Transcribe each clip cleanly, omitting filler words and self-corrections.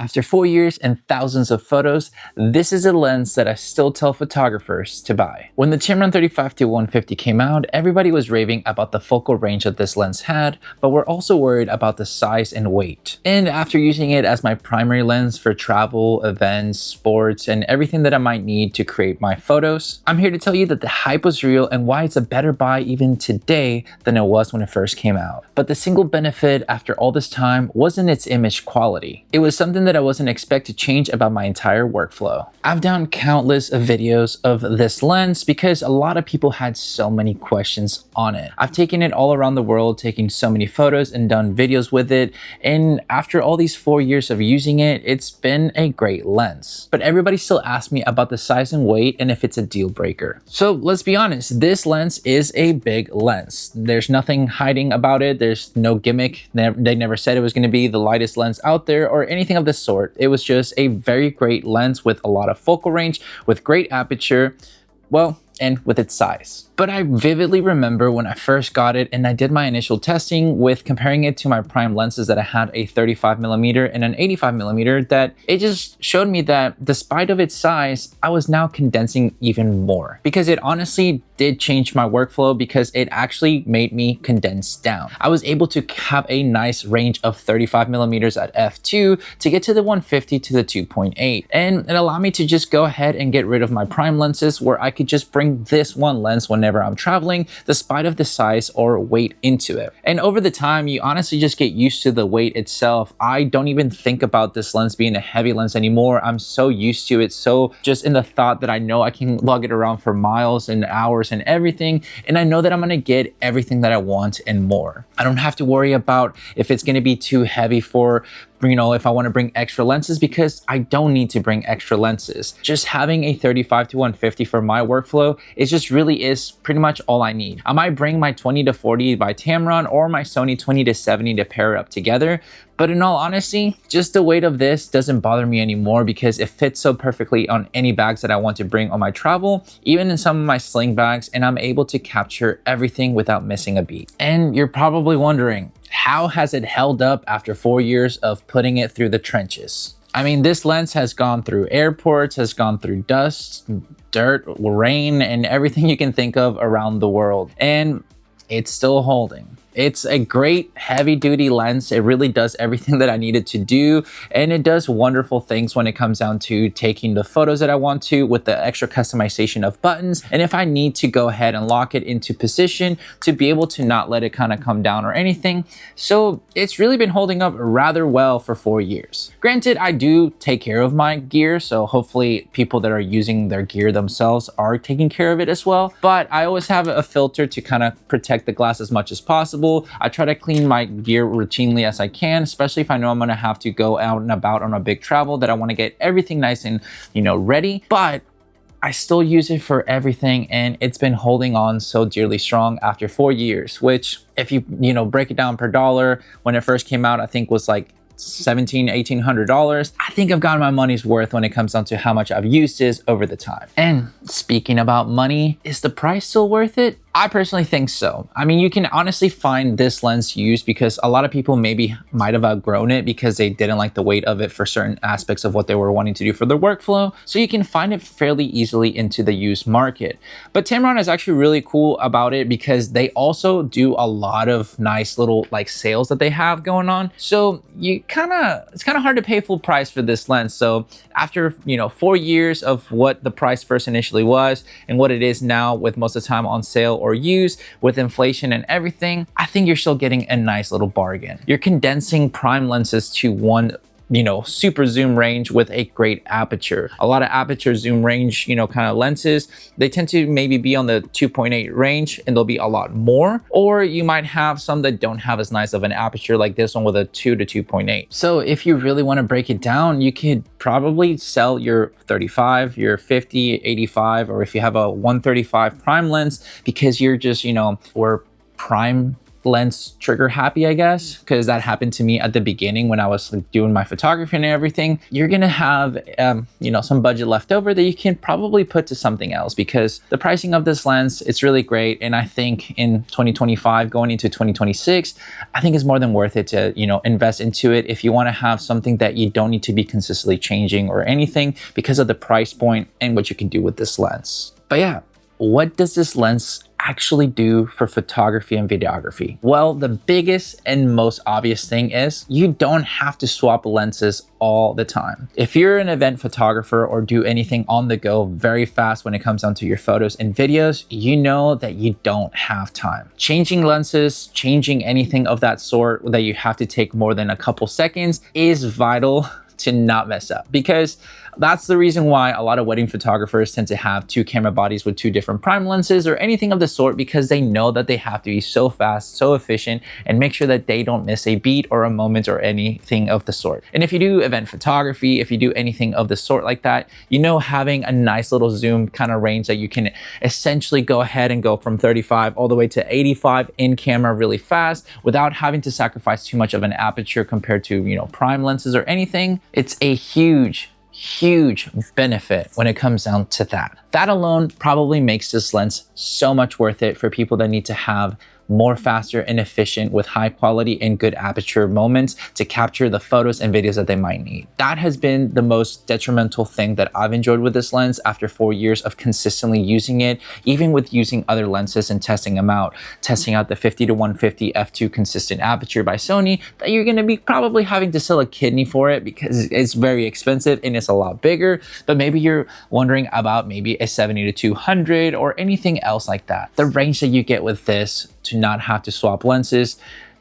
After 4 years and thousands of photos, this is a lens that I still tell photographers to buy. When the Tamron 35-150 came out, everybody was raving about the focal range that this lens had, but we're also worried about the size and weight. And after using it as my primary lens for travel, events, sports, and everything that I might need to create my photos, I'm here to tell you that the hype was real and why it's a better buy even today than it was when it first came out. But the single benefit after all this time wasn't its image quality. It was something that I wasn't expected to change about my entire workflow. I've done countless of videos of this lens because a lot of people had so many questions on it. I've taken it all around the world, taking so many photos and done videos with it. And after all these 4 years of using it, it's been a great lens. But everybody still asks me about the size and weight and if it's a deal breaker. So let's be honest, this lens is a big lens. There's nothing hiding about it. There's no gimmick. They never said it was going to be the lightest lens out there or anything of the sort. It was just a very great lens with a lot of focal range, with great aperture, well, and with its size. But I vividly remember when I first got it and I did my initial testing with comparing it to my prime lenses that I had a 35mm and an 85mm, that it just showed me that despite of its size, I was now condensing even more, because it honestly did change my workflow because it actually made me condense down. I was able to have a nice range of 35mm at f2 to get to the 150 to the 2.8. And it allowed me to just go ahead and get rid of my prime lenses where I could just bring this one lens whenever I'm traveling, despite of the size or weight into it. And over the time, you honestly just get used to the weight itself. I don't even think about this lens being a heavy lens anymore. I'm so used to it, so just in the thought that I know I can lug it around for miles and hours and everything, and I know that I'm gonna get everything that I want and more. I don't have to worry about if it's gonna be too heavy for, you know, if I want to bring extra lenses, because I don't need to bring extra lenses. Just having a 35-150 for my workflow, it just really is pretty much all I need. I might bring my 20-40 by Tamron or my Sony 20-70 to pair up together, but in all honesty, just the weight of this doesn't bother me anymore because it fits so perfectly on any bags that I want to bring on my travel, even in some of my sling bags, and I'm able to capture everything without missing a beat. And you're probably wondering, how has it held up after 4 years of putting it through the trenches? I mean, this lens has gone through airports, has gone through dust, dirt, rain, and everything you can think of around the world, and it's still holding. It's a great heavy duty lens. It really does everything that I needed to do, and it does wonderful things when it comes down to taking the photos that I want to with the extra customization of buttons, and if I need to go ahead and lock it into position to be able to not let it kind of come down or anything. So it's really been holding up rather well for 4 years. Granted, I do take care of my gear, so hopefully people that are using their gear themselves are taking care of it as well, but I always have a filter to kind of protect the glass as much as possible. I try to clean my gear routinely as I can, especially if I know I'm gonna have to go out and about on a big travel that I want to get everything nice and, you know, ready. But I still use it for everything, and it's been holding on so dearly strong after 4 years, which if you break it down per dollar, when it first came out, I think was like $1,700-$1,800. I think I've gotten my money's worth when it comes down to how much I've used this over the time. And speaking about money, is the price still worth it? I personally think so. I mean, you can honestly find this lens used because a lot of people maybe might have outgrown it because they didn't like the weight of it for certain aspects of what they were wanting to do for their workflow. So you can find it fairly easily into the used market. But Tamron is actually really cool about it because they also do a lot of nice little like sales that they have going on. So it's kind of hard to pay full price for this lens. So after 4 years of what the price first initially was and what it is now, with most of the time on sale or used, with inflation and everything, I think you're still getting a nice little bargain. You're condensing prime lenses to one super zoom range with a great aperture. A lot of aperture zoom range, kind of lenses, they tend to maybe be on the 2.8 range and there'll be a lot more. Or you might have some that don't have as nice of an aperture, like this one with a 2 to 2.8. So if you really want to break it down, you could probably sell your 35, your 50, 85, or if you have a 135 prime lens, because you're just, we're prime lens trigger happy, I guess, because that happened to me at the beginning when I was like doing my photography and everything. You're gonna have you know, some budget left over that you can probably put to something else, because the pricing of this lens, it's really great. And I think in 2025 going into 2026, I think it's more than worth it to, you know, invest into it if you want to have something that you don't need to be consistently changing or anything, because of the price point and what you can do with this lens. But yeah, what does this lens actually do for photography and videography? Well, the biggest and most obvious thing is you don't have to swap lenses all the time. If you're an event photographer or do anything on the go very fast when it comes down to your photos and videos, you know that you don't have time. Changing lenses, changing anything of that sort that you have to take more than a couple seconds is vital to not mess up, because that's the reason why a lot of wedding photographers tend to have two camera bodies with two different prime lenses or anything of the sort, because they know that they have to be so fast, so efficient, and make sure that they don't miss a beat or a moment or anything of the sort. And if you do event photography, if you do anything of the sort like that, you know, having a nice little zoom kind of range that you can essentially go ahead and go from 35 all the way to 85 in camera really fast without having to sacrifice too much of an aperture compared to, you know, prime lenses or anything. It's a huge benefit when it comes down to that. That alone probably makes this lens so much worth it for people that need to have more faster and efficient with high quality and good aperture moments to capture the photos and videos that they might need. That has been the most detrimental thing that I've enjoyed with this lens after 4 years of consistently using it, even with using other lenses and testing them out, testing out the 50-150 f2 consistent aperture by Sony, that you're gonna be probably having to sell a kidney for it because it's very expensive and it's a lot bigger. But maybe you're wondering about maybe a 70-200 or anything else like that. The range that you get with this to not have to swap lenses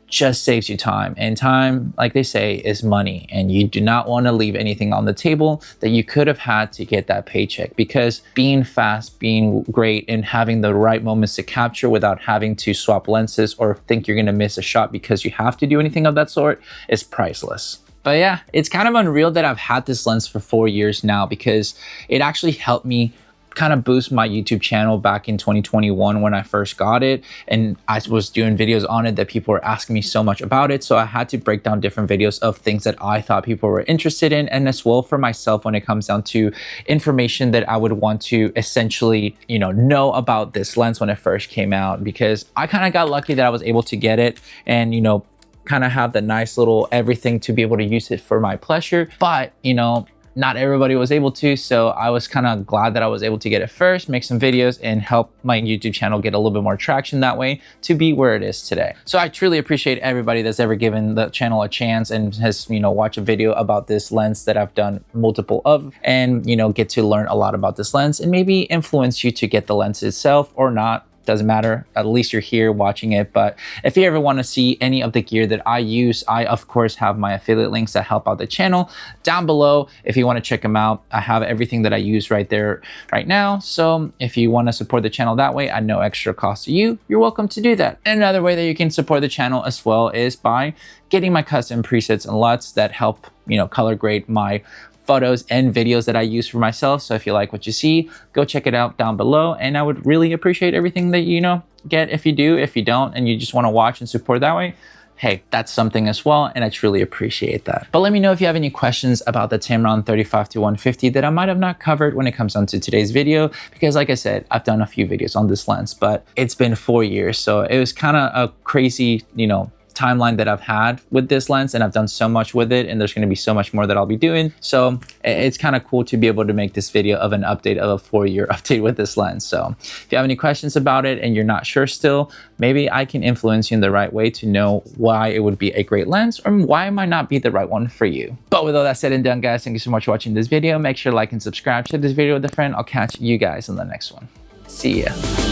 just saves you time, and time, like they say, is money, and you do not want to leave anything on the table that you could have had to get that paycheck, because being fast, being great, and having the right moments to capture without having to swap lenses or think you're going to miss a shot because you have to do anything of that sort is priceless. But yeah, it's kind of unreal that I've had this lens for 4 years now, because it actually helped me kind of boost my YouTube channel back in 2021 when I first got it, and I was doing videos on it that people were asking me so much about it, so I had to break down different videos of things that I thought people were interested in, and as well for myself when it comes down to information that I would want to essentially, you know about this lens when it first came out, because I kind of got lucky that I was able to get it and, you know, kind of have the nice little everything to be able to use it for my pleasure. But, you know, not everybody was able to, so I was kind of glad that I was able to get it first, make some videos, and help my YouTube channel get a little bit more traction that way to be where it is today. So I truly appreciate everybody that's ever given the channel a chance and has, you know, watched a video about this lens that I've done multiple of, and, you know, get to learn a lot about this lens and maybe influence you to get the lens itself or not. Doesn't matter, at least you're here watching it. But if you ever want to see any of the gear that I use, I of course have my affiliate links that help out the channel down below. If you want to check them out, I have everything that I use right there right now. So if you want to support the channel that way at no extra cost to you, you're welcome to do that. And another way that you can support the channel as well is by getting my custom presets and LUTs that help, you know, color grade my photos and videos that I use for myself. So if you like what you see, go check it out down below, and I would really appreciate everything that you know get. If you do, if you don't, and you just want to watch and support that way, hey, that's something as well, and I truly appreciate that. But let me know if you have any questions about the Tamron 35-150 that I might have not covered when it comes down to today's video, because like I said, I've done a few videos on this lens, but it's been 4 years, so it was kind of a crazy, you know, timeline that I've had with this lens, and I've done so much with it, and there's going to be so much more that I'll be doing. So it's kind of cool to be able to make this video of an update of a 4-year update with this lens. So if you have any questions about it and you're not sure still, maybe I can influence you in the right way to know why it would be a great lens or why it might not be the right one for you. But with all that said and done, guys, thank you so much for watching this video. Make sure to like and subscribe, share this video with a friend. I'll catch you guys in the next one. See ya.